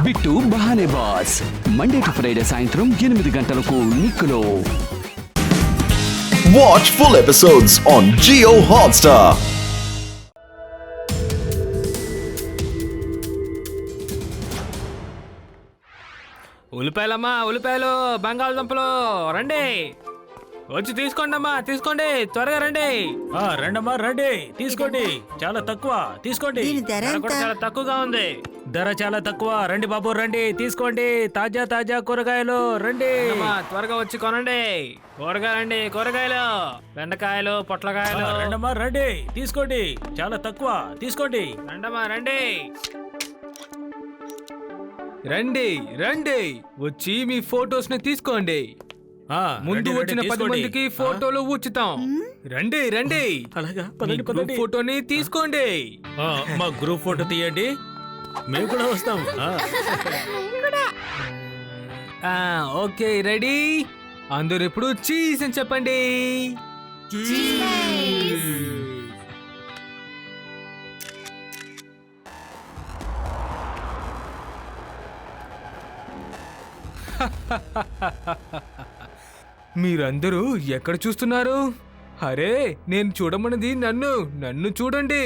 Bit బహానే boss Monday to Friday సాయంత్రం 8 గంటలకు నిక్కులో. Watch full episodes on Jio Hotstar. ఉల్లిపాయలమ్మా, ఉల్లిపాయలు, బంగాళదుంపలు రండి, వచ్చి తీసుకోండి అమ్మా, తీసుకోండి, త్వరగా రండి. రండమ్మా రండి, తీసుకోండి, చాలా తక్కువ, తీసుకోండి. ధర కూడా చాలా తక్కువగా ఉంది. ధర చాలా తక్కువ, రండి బాబు రండి, తీసుకోండి, తాజా తాజా కూరగాయలు రండి. త్వరగా వచ్చి కొనండి, కూరగాయలండి, కూరగాయలు, బెండకాయలు, పొట్లకాయలు. రండమ్మా రండి, తీసుకోండి, చాలా తక్కువ, తీసుకోండి. రండమ్మా రండి, రండి రండి, వచ్చి మీ ఫోటోస్ ని తీసుకోండి. ముందు వచ్చిన 10 మందికి ఫోటోలు ఉచితం. రండి రండి, అలాగా గ్రూప్ ఫోటోని తీసుకోండి. మా గ్రూప్ ఫోటో తీయండి, మేము కూడా వస్తాం. ఓకే రెడీ, అందరూ ఇప్పుడు చీజ్ అని చెప్పండి. మీరందరూ ఎక్కడ చూస్తున్నారు? అరే, నేను చూడమన్నది నన్ను చూడండి.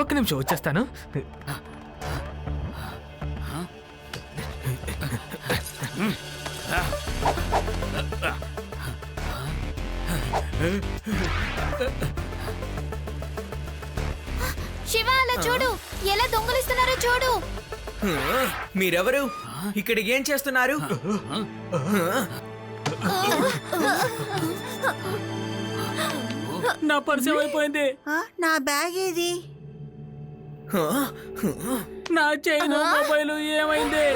ఒక్క నిమిషం వచ్చేస్తాను. శివ, అలా చూడు, ఎలా దొంగలిస్తున్నారో చూడు. మీరెవరు? ఇక్కడికి ఏం చేస్తున్నారు? నా పరిచయం అయిపోయింది. నా బ్యాగ్ ఏది? నా చైన్, మొబైల్ ఏమైంది?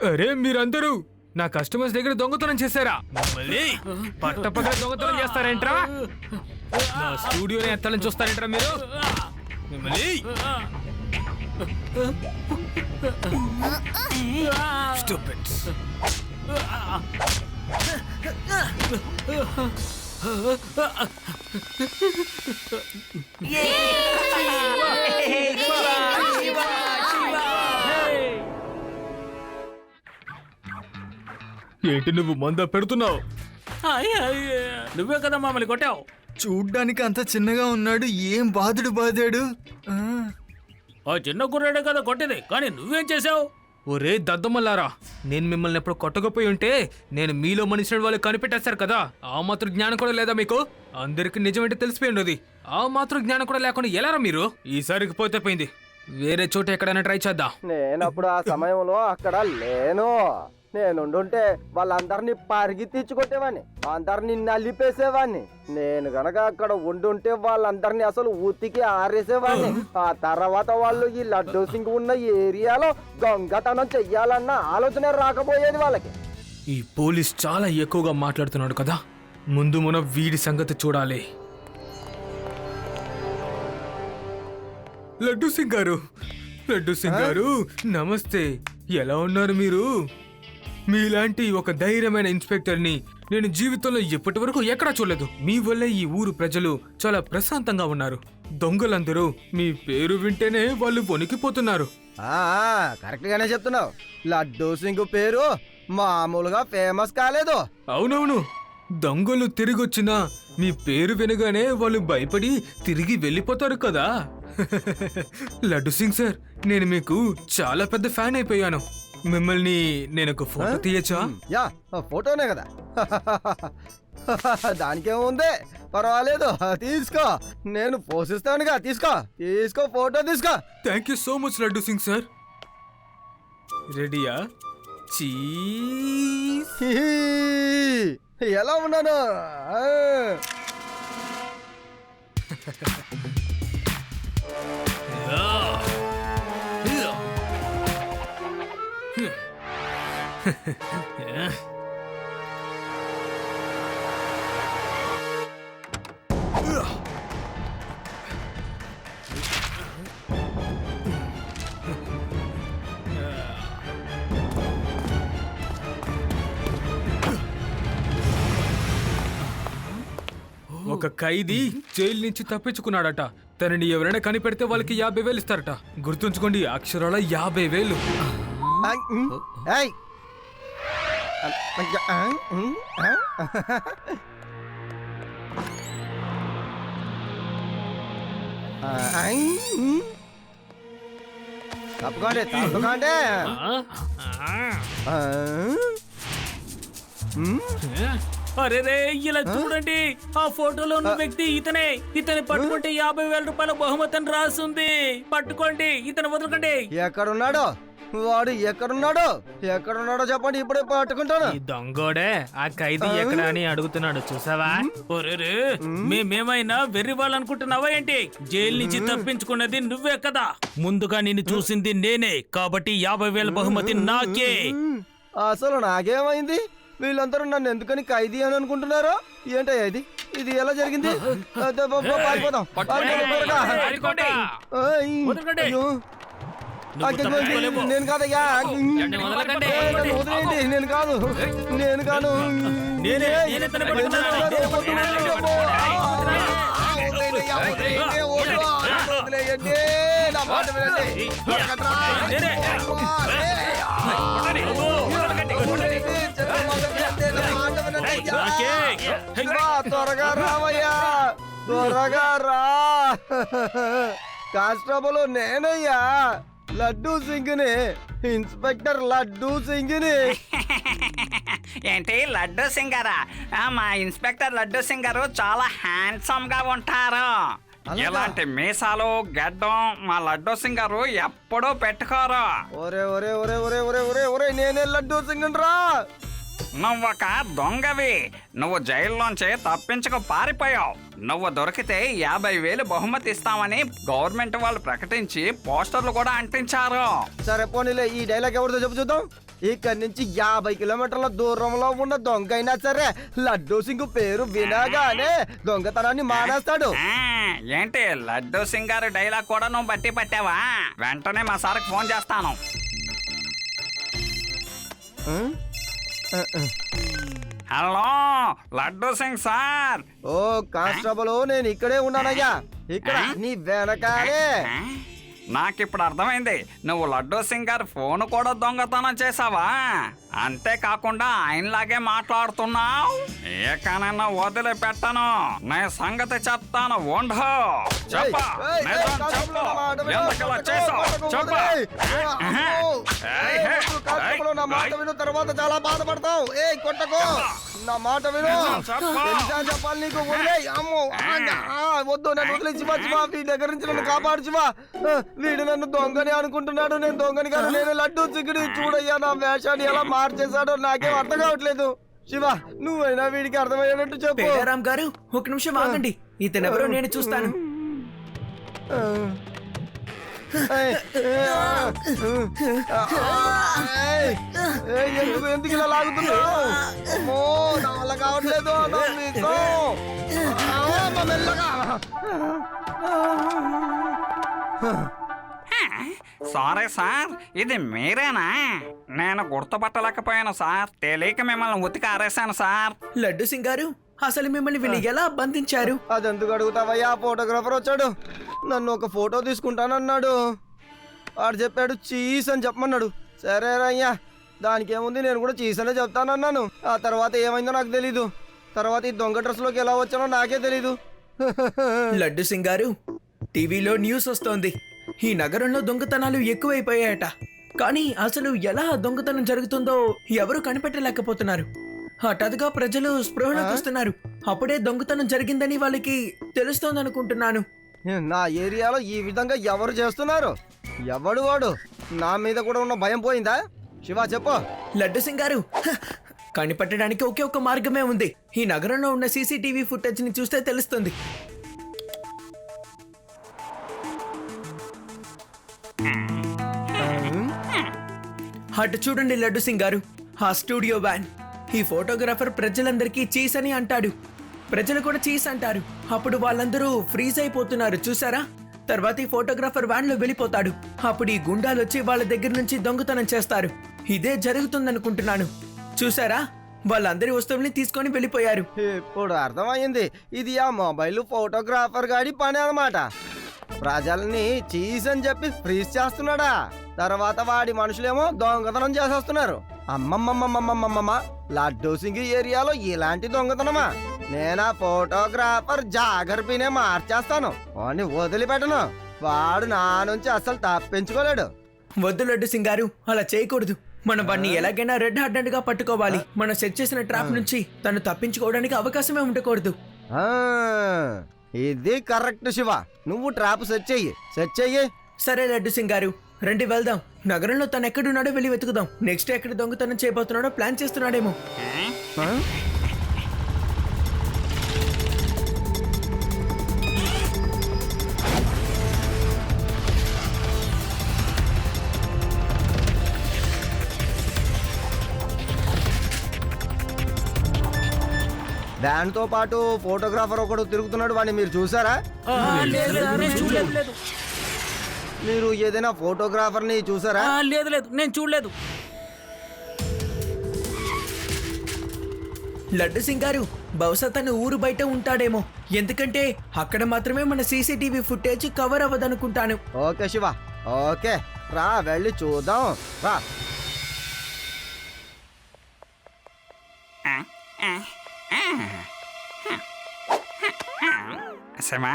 అరే, మీరందరూ నా కస్టమర్స్ దగ్గర దొంగతనం చేశారా? మళ్ళీ పట్టపక్కన దొంగతనం చేస్తారేంట్రా? నా స్టూడియోని ఎత్తాలని చూస్తారేంట్రా మీరు? మిమ్మల్ని Stupids. ఏంటి నువ్వు మంద పెడుతున్నావు? నువ్వే కదా మమ్మల్ని కొట్టావు. చూడ్డానికి అంత చిన్నగా ఉన్నాడు, ఏం బాధాడు. ఆ చిన్న కుర్రాడే కదా కొట్టేది, కానీ నువ్వేం చేసావు? ఒరే దద్దమ్మలారా, నేను మిమ్మల్ని ఎప్పుడు కొట్టకపోయి ఉంటే నేను మీలో మనిషి వాళ్ళు కనిపెట్టేస్తారు కదా. ఆ మాత్రం జ్ఞానం కూడా లేదా మీకు? అందరికి నిజమేంటి తెలిసిపోయింది. ఆ మాత్రం జ్ఞానం కూడా లేకుండా ఎలారా మీరు? ఈసారికి పోతే పోయింది, వేరే చోట ఎక్కడైనా ట్రై చేద్దాం. నేనప్పుడు ఆ సమయంలో అక్కడ లేను. నేనుండుంటే వాళ్ళందరినీ పరిగి తీర్చుకొట్టేవాడిని, అందరినీ నలిపేసేవాడిని. నేను గనక అక్కడ ఉండుంటే వాళ్ళందరినీ అసలు ఉతికి ఆరేసేవాడిని. ఆ తర్వాత వాళ్ళు ఈ లడ్డూ సింగ్ ఉన్న ఏరియాలో దొంగతనం చెయ్యాలన్న ఆలోచన రాకపోయేది వాళ్ళకి. ఈ పోలీస్ చాలా ఎక్కువగా మాట్లాడుతున్నాడు కదా, ముందు మనం వీడి సంగతి చూడాలి. లడ్డూ సింగ్ గారు నమస్తే, ఎలా ఉన్నారు మీరు? మీలాంటి ఒక ధైర్యమైన ఇన్స్పెక్టర్ని నేను జీవితంలో ఎప్పటి వరకు ఎక్కడా చూడలేదు. మీ వల్ల ఈ ఊరు ప్రజలు చాలా ప్రశాంతంగా ఉన్నారు. దొంగలందరూ మీ పేరు వింటేనే వాళ్ళు వణికిపోతున్నారు. కరెక్ట్ గానే చెప్తున్నావు. లడ్డూ సింగ్ పేరు మామూలుగా ఫేమస్ కాలేదు. అవునవును, దొంగలు తిరిగొచ్చినా మీ పేరు వినగానే వాళ్ళు భయపడి తిరిగి వెళ్ళిపోతారు కదా. లడ్డూ సింగ్ సార్, నేను మీకు చాలా పెద్ద ఫ్యాన్ అయిపోయాను. మిమ్మల్ని నేను ఒక ఫోటో తీయచ్చా? యా, ఫోటోనే కదా, దానికేముంది. పర్వాలేదు తీసుకో, నేను పోషిస్తానుగా. తీసుకో ఫోటో తీసుకో. Thank you so much laddu Singh sir. రెడీయా? చీజ్. ఎలా ఉన్నాను? ఒక ఖైదీ జైలు నుంచి తప్పించుకున్నాడట. తనని ఎవరైనా కనిపెడితే వాళ్ళకి 50,000 ఇస్తారట. గుర్తుంచుకోండి, అక్షరాల 50,000. ఏయ్. తప్పుకోండి. అరే రే, ఇలా చూడండి, ఆ ఫోటోలో ఉన్న వ్యక్తి ఇతనే. ఇతని పట్టుకుంటే 50,000 రూపాయల బహుమతి అని రాసుంది. పట్టుకోండి, ఇతను వదలకండి. ఎక్కడున్నాడో వాడు? ఎక్కడున్నాడో చెప్పండి, ఇప్పుడే పట్టుకుంటాను. ఈ దొంగోడే ఆ ఖైదీ ఎక్కడ అని అడుగుతున్నాడు, చూసావా? ఒరేరే, మేమేమైనా వెర్రి వాళ్ళు అనుకుంటున్నావా ఏంటి? జైలు నుంచి తప్పించుకున్నది నువ్వే కదా. ముందుగా నిన్ను చూసింది నేనే, కాబట్టి 50,000 బహుమతి నాకే. అసలు నాకేమైంది? వీళ్ళందరూ నన్ను ఎందుకని ఖైదీ అని అనుకుంటున్నారో ఏంటయ్యా ఇది? ఇది ఎలా జరిగింది? పారిపోదాం. పారిపోండి. వదలకండి. అయ్యో. నేను కాదయ్యా. వదలకండి. వదిలేయండి. నేను కాదు. నేనే ఇతన్ని పట్టుకున్నాను. వదిలేయండి. నా మాట వినండి. నేనే. త్వరగా రావయ్యా, త్వరగా రా. కానిస్టేబుల్ నేనయ్యా, లడ్డూ సింగ్ని, ఇన్స్పెక్టర్ లడ్డూ సింగ్ని. ఏంటి లడ్డూ సింగ్ గారా? మా ఇన్స్పెక్టర్ లడ్డూ సింగ్ గారు చాలా హ్యాండ్సమ్ గా ఉంటారు. ఇలాంటి మీసాలు గడ్డం మా లడ్డూ సింగ్ గారు ఎప్పుడూ పెట్టుకోరు. ఒరే నేనే లడ్డూ సింగ్ రా. నువ్వొక దొంగవి. నువ్వు జైల్లోంచి తప్పించుకు పారిపోయావు. నువ్వు దొరికితే 50,000 బహుమతి ఇస్తామని గవర్నమెంట్ వాళ్ళు ప్రకటించి పోస్టర్లు కూడా అంటించారు. సరే పోనీలే, ఈ డైలాగ్ ఎవరితో చెప్పు చూద్దాం. ఇక్కడి నుంచి 50 కిలోమీటర్ల దూరంలో ఉన్న దొంగ అయినా సరే లడ్డూ సింగ్ పేరు వినగానే దొంగతనాన్ని మానేస్తాడు. ఏంటి లడ్డూ సింగ్ గారి డైలాగ్ కూడా నువ్వు బట్టి పట్టావా? వెంటనే మా సార్కి ఫోన్ చేస్తాను. Hello Laddu Singh sir. ఓ కానిస్టేబుల్, నేను ఇక్కడే ఉన్నానయ్యా, ఇక్కడ నీ వెనకాలే. నాకిప్పుడు అర్థమైంది, నువ్వు లడ్డూ సింగ్ గారి ఫోన్ కూడా దొంగతనం చేసావా? అంతేకాకుండా ఆయనలాగే మాట్లాడుతున్నావు. ఏకనైనా వదిలిపెట్టను, నీ సంగతి చెప్తాను. ఉండు. నా మాట విను, తర్వాత చాలా బాధపడతావు. ఏ కొట్టకు, నా మాట విను. చెప్పాలి నీకు. వద్దు, నన్ను వదిలే శివ. వీడి దగ్గర నుంచి నన్ను కాపాడు శివ. వీడు నన్ను దొంగని అనుకుంటున్నాడు. నేను దొంగని కాదు, నేను లడ్డూ సింగ్ని. చూడయ్యా నా వేషాన్ని ఎలా మార్చేశాడో నాకేం అర్థం కావట్లేదు. శివ, నువ్వైనా వీడికి అర్థమయ్యేటట్టు చెప్పు. రామ్ గారు, ఒక నిమిషం ఆగండి. ఇతనెవరో నేను చూస్తాను. ఎందుకు ఇలా లాగుతున్నావు? అమ్మో, నా వల్ల కావట్లేదు. మెల్లగా. సారీ సార్, ఇది మీరేనా? నేను గుర్తుపట్టలేకపోయాను సార్. తెలియక మిమ్మల్ని ఉతికి ఆరేశాను సార్. లడ్డు సింగ్ గారు, అసలు మిమ్మల్ని వీళ్ళు ఎలా బంధించారు? అదెందుకు అడుగుతావయ్యా? ఫోటోగ్రాఫర్ వచ్చాడు, నన్ను ఒక ఫోటో తీసుకుంటానన్నాడు. వాడు చెప్పాడు చీజ్ అని చెప్పమన్నాడు. సరే అయ్యా, దానికి ఏముంది, నేను కూడా చీజ్ అనే చెప్తానన్నాను. ఆ తర్వాత ఏమైందో నాకు తెలీదు. తర్వాత ఈ దొంగ డ్రెస్లోకి ఎలా వచ్చానో నాకే తెలీదు. లడ్డు సింగ్ గారు, టీవీలో న్యూస్ వస్తోంది, ఈ నగరంలో దొంగతనాలు ఎక్కువైపోయాయట. కానీ అసలు ఎలా దొంగతనం జరుగుతుందో ఎవరు కనిపెట్టలేకపోతున్నారు. హఠాత్తుగా ప్రజలు స్పృహలోకి వస్తున్నారు. అప్పుడే దొంగతనం జరిగిందని వాళ్ళకి తెలుస్తోంది అనుకుంటున్నాను. నా ఏరియాలో ఈ విధంగా ఎవరు చేస్తున్నారు? ఎవడు వాడు? నా మీద కూడా ఉన్న భయం పోయిందా? శివ చెప్పు. లడ్డు సింగ్ గారు, కనిపెట్టడానికి ఒకే ఒక మార్గమే ఉంది. ఈ నగరంలో ఉన్న సీసీటీవీ ఫుటేజ్ ని చూస్తే తెలుస్తుంది. అటు చూడండి లడ్డు సింగ్ గారు, ఆ స్టూడియో వ్యాన్. ఈ ఫోటోగ్రాఫర్ ప్రజలందరికీ చీజ్ అని అంటాడు, ప్రజలు కూడా చీజ్ అంటారు. అప్పుడు వాళ్ళందరూ ఫ్రీజ్ అయిపోతున్నారు చూసారా? తర్వాత ఈ ఫోటోగ్రాఫర్ వ్యాన్ లో వెళ్ళిపోతాడు. అప్పుడు ఈ గుండాలు వచ్చి వాళ్ళ దగ్గర నుంచి దొంగతనం చేస్తారు. ఇదే జరుగుతుందనుకుంటున్నాను. చూసారా, వాళ్ళందరి వస్తువుల్ని తీసుకొని వెళ్ళిపోయారు. ఇప్పుడు అర్థమైంది, ఇది ఆ మొబైల్ ఫోటోగ్రాఫర్ గాడి పని అన్నమాట. ప్రజల్ని చీజ్ అని చెప్పి ఫ్రీజ్ చేస్తున్నాడా, తర్వాత వాడి మనుషులేమో దొంగతనం చేసేస్తున్నారు. అమ్మమ్మమ్మమ్మమ్మమ్మ, లడ్డూ సింగ్ ఏరియాలో ఇలాంటి దొంగతనమా? నేనా ఫోటోగ్రాఫర్ జాగర్పినే మార్చేస్తాను అని వదిలిపెట్టను. వాడు నా నుంచి అస్సలు తప్పించుకోలేడు. వద్దు లడ్డు సింగ్ గారు, అలా చేయకూడదు. మనం వాడిని ఎలాగైనా రెడ్ హ్యాండెడ్ గా పట్టుకోవాలి. మనం సెట్ చేసిన ట్రాప్ నుంచి తను తప్పించుకోవడానికి అవకాశమే ఉండకూడదు. ఇది కరెక్ట్ శివ, నువ్వు ట్రాప్ సెట్ చెయ్యి. సరే లడ్డు సింగ్ గారు, రండి వెళ్దాం. నగరంలో తను ఎక్కడున్నాడో వెళ్ళి వెతుకుదాం. నెక్స్ట్ ఎక్కడ దొంగతనం చేయబోతున్నాడో ప్లాన్ చేస్తున్నాడేమో. వ్యాన్ తో పాటు ఫోటోగ్రాఫర్ ఒకడు తిరుగుతున్నాడు, వాడిని మీరు చూసారా? మీరు ఏదైనా ఫోటోగ్రాఫర్ ని చూసారా? లేదు లేదు, నేను చూడలేదు. లడ్డు సింగ్ గారు, బహుశా తను ఊరు బయట ఉంటాడేమో. ఎందుకంటే అక్కడ మాత్రమే మన సీసీటీవీ ఫుటేజ్ కవర్ అవ్వదనుకుంటాను. ఓకే శివ, ఓకే రా వెళ్ళి చూద్దాం రా. శివా,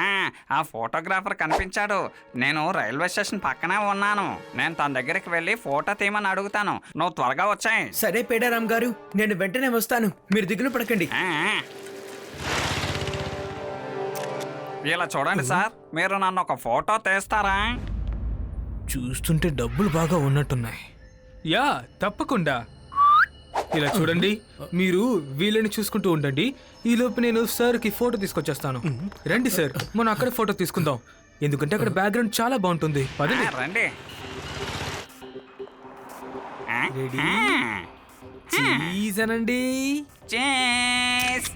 ఆ ఫోటోగ్రాఫర్ కనిపించాడు. నేను రైల్వే స్టేషన్ పక్కనే ఉన్నాను. నేను తన దగ్గరికి వెళ్ళి ఫోటో తీయమని అడుగుతాను. నువ్వు త్వరగా వచ్చాయి. సరే పేడారాం గారు, నేను వెంటనే వస్తాను. మీరు దిగులు పడకండి. ఇలా చూడండి సార్, మీరు నన్ను ఒక ఫోటో తీస్తారా? చూస్తుంటే డబ్బులు బాగా ఉన్నట్టున్నాయి. యా, తప్పకుండా. ఇలా చూడండి, మీరు వీళ్ళని చూసుకుంటూ ఉండండి. ఈలోపు నేను సార్కి ఫోటో తీసుకొచ్చేస్తాను. రండి సార్, మనం అక్కడ ఫోటో తీసుకుందాం. ఎందుకంటే అక్కడ బ్యాక్గ్రౌండ్ చాలా బాగుంటుంది. పదండి. రండి. రెడీ, చీజ్ అనండి. చీజ్.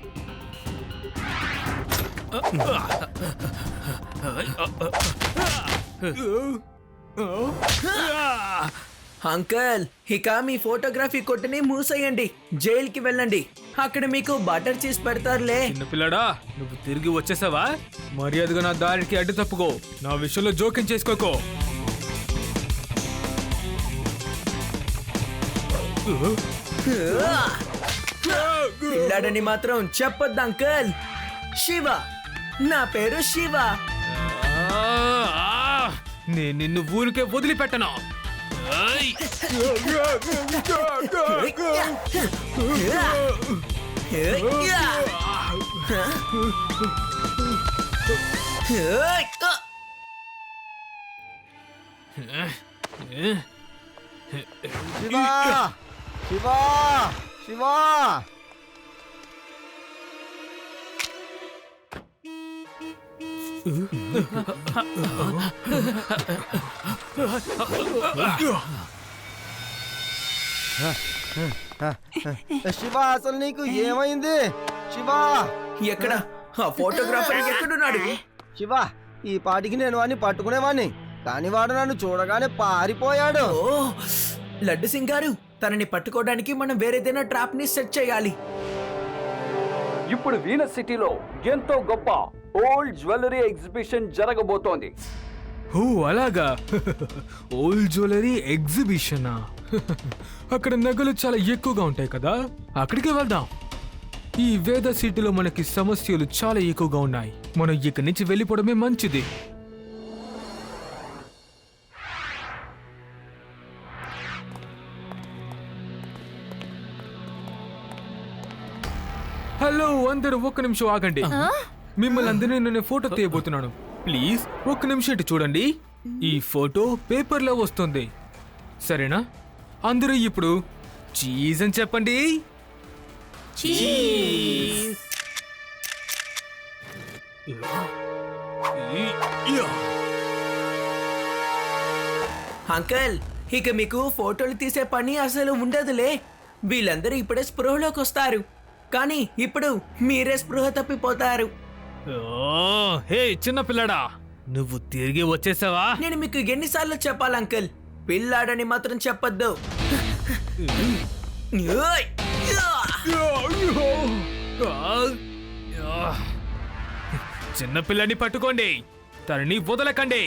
అంకల్, ఇక మీ ఫోటోగ్రఫీ కొట్టుని మూసేయండి. జైలుకి వెళ్ళండి. అక్కడ మీకు బటర్ చీజ్ పెడతారులే. చిన్నపిల్లడా, నువ్వు తిరిగి వచ్చేసావా? మర్యాదగా నా దారికి అడ్డు తప్పుకో. నా విషయంలో జోక్యం చేసుకోకో. పిల్లాడని మాత్రం చెప్పొద్దు అంకల్. శివ, నా పేరు శివ. నేను నిన్ను ఊరికే వదిలిపెట్టను. శివా, శివా, శివా. శివ, అసలు నీకు ఏమైంది? శివా, ఎక్కడ ఆ ఫోటోగ్రాఫర్ ఎక్కడున్నాడు? శివ, ఈ పాటికి నేను వాడిని పట్టుకునేవాడిని, కానీ వాడు నన్ను చూడగానే పారిపోయాడు. ఓ లడ్డు సింగ్ గారు, తనని పట్టుకోవడానికి మనం వేరేదైనా ట్రాప్ ని సెట్ చేయాలి. ఇప్పుడు వీనస్ సిటీలో ఎంతో గొప్ప ఓల్డ్ జ్యువెలరీ ఎగ్జిబిషన్ జరగబోతోంది. ఓ అలాగా, ఓల్డ్ జ్యువెలరీ ఎగ్జిబిషనా? అక్కడ నగలు చాలా ఎక్కువగా ఉంటాయి కదా, అక్కడికి వెళ్దాం. ఈ వేద సిటీలో మనకి సమస్యలు చాలా ఎక్కువగా ఉన్నాయి. మనం ఇక్కడి నుంచి వెళ్ళిపోవడమే మంచిది. హలో అందరూ ఒక్క నిమిషం ఆగండి. మిమ్మల్ని అందరినీ నేను ఫోటో తీయబోతున్నాను. ప్లీజ్ ఒక్క నిమిషం ఇటు చూడండి. ఈ ఫోటో పేపర్లో వస్తుంది, సరేనా? అందరూ ఇప్పుడు చీజ్ అని చెప్పండి. అంకల్, ఇక మీకు ఫోటోలు తీసే పని అసలు ఉండదులే. వీళ్ళందరూ ఇప్పుడే స్పృహలోకి వస్తారు, కానీ ఇప్పుడు మీరే స్పృహ తప్పిపోతారు. హే చిన్న పిల్లడా, నువ్వు తిరిగి వచ్చేసావా? నేను మీకు ఎన్నిసార్లు చెప్పాలి అంకల్, పిల్లాడని మాత్రం చెప్పొద్దు. ఓయ్! చిన్న పిల్లని పట్టుకోండి, తనని వదలకండి.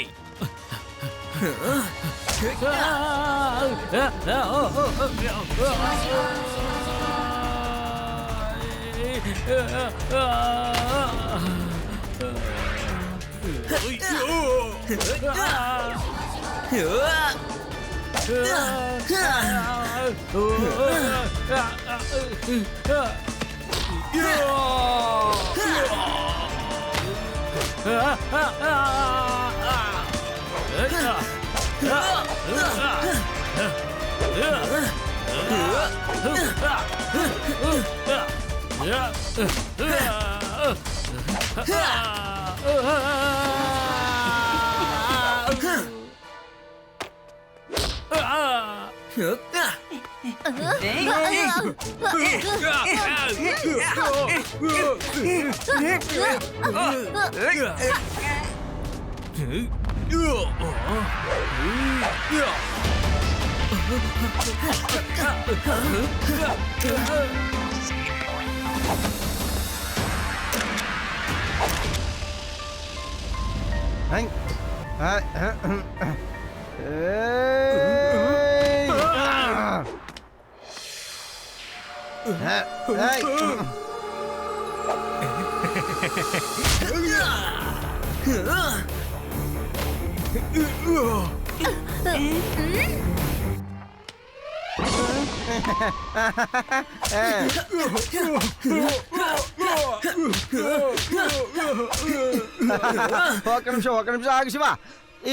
ఒక నిమిషం ఆగు శివ.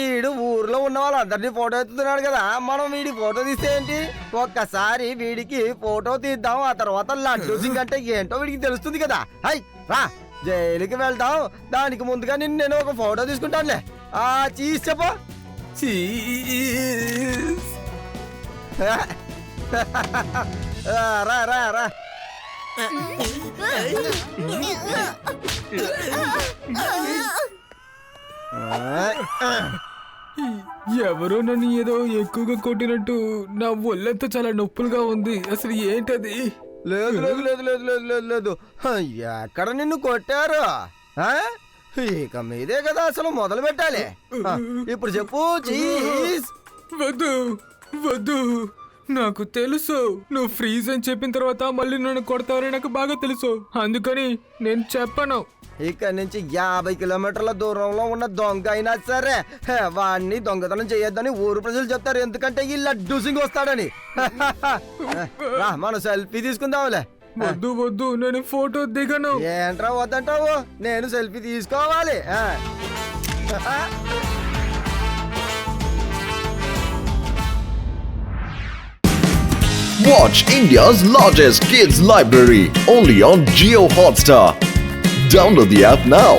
ఈడు ఊర్లో ఉన్న వాళ్ళందరినీ ఫోటో ఎత్తుతున్నాడు కదా, మనం వీడి ఫోటో తీస్తే ఏంటి? ఒక్కసారి వీడికి ఫోటో తీద్దాం, ఆ తర్వాత లడ్డూ సింగ్ అంటే ఏంటో వీడికి తెలుస్తుంది కదా. హై రా, జైలుకి వెళ్తాం, దానికి ముందుగా నేను ఒక ఫోటో తీసుకుంటానులే. ఆ చీజ్ చెప్పు. రా రా రా. ఎవరో నన్ను ఏదో ఎక్కువగా కొట్టినట్టు నా ఒళ్ళంతా చాలా నొప్పులుగా ఉంది. అసలు ఏంటది? లేదు లేదు లేదు లేదు లేదు లేదు లేదు ఎక్కడ నిన్ను కొట్టారు? ఇక మీదే కదా అసలు మొదలు పెట్టాలి. ఇప్పుడు చెప్పు చీజ్. వద్దు వద్దు, నాకు తెలుసు నువ్వు ఫ్రీజ్ అని చెప్పిన తర్వాత మళ్ళీ నన్ను కొడతావని నాకు బాగా తెలుసు, అందుకని నేను చెప్పను. ఇక్కడ నుంచి 50 కిలోమీటర్ల దూరంలో ఉన్న దొంగ అయినా సరే వాడిని దొంగతనం చేయొద్దని ఊరు ప్రజలు చెప్తారు, ఎందుకంటే ఈ లడ్డూ సింగ్ వస్తాడని. మనం సెల్ఫీ తీసుకుందాంలే. వద్దు వద్దు, నేను ఫోటో దిగను. ఏంట్రా వద్దంటావు? నేను సెల్ఫీ తీసుకోవాలి. Watch India's largest kids library only on Jio Hotstar. Download the app now.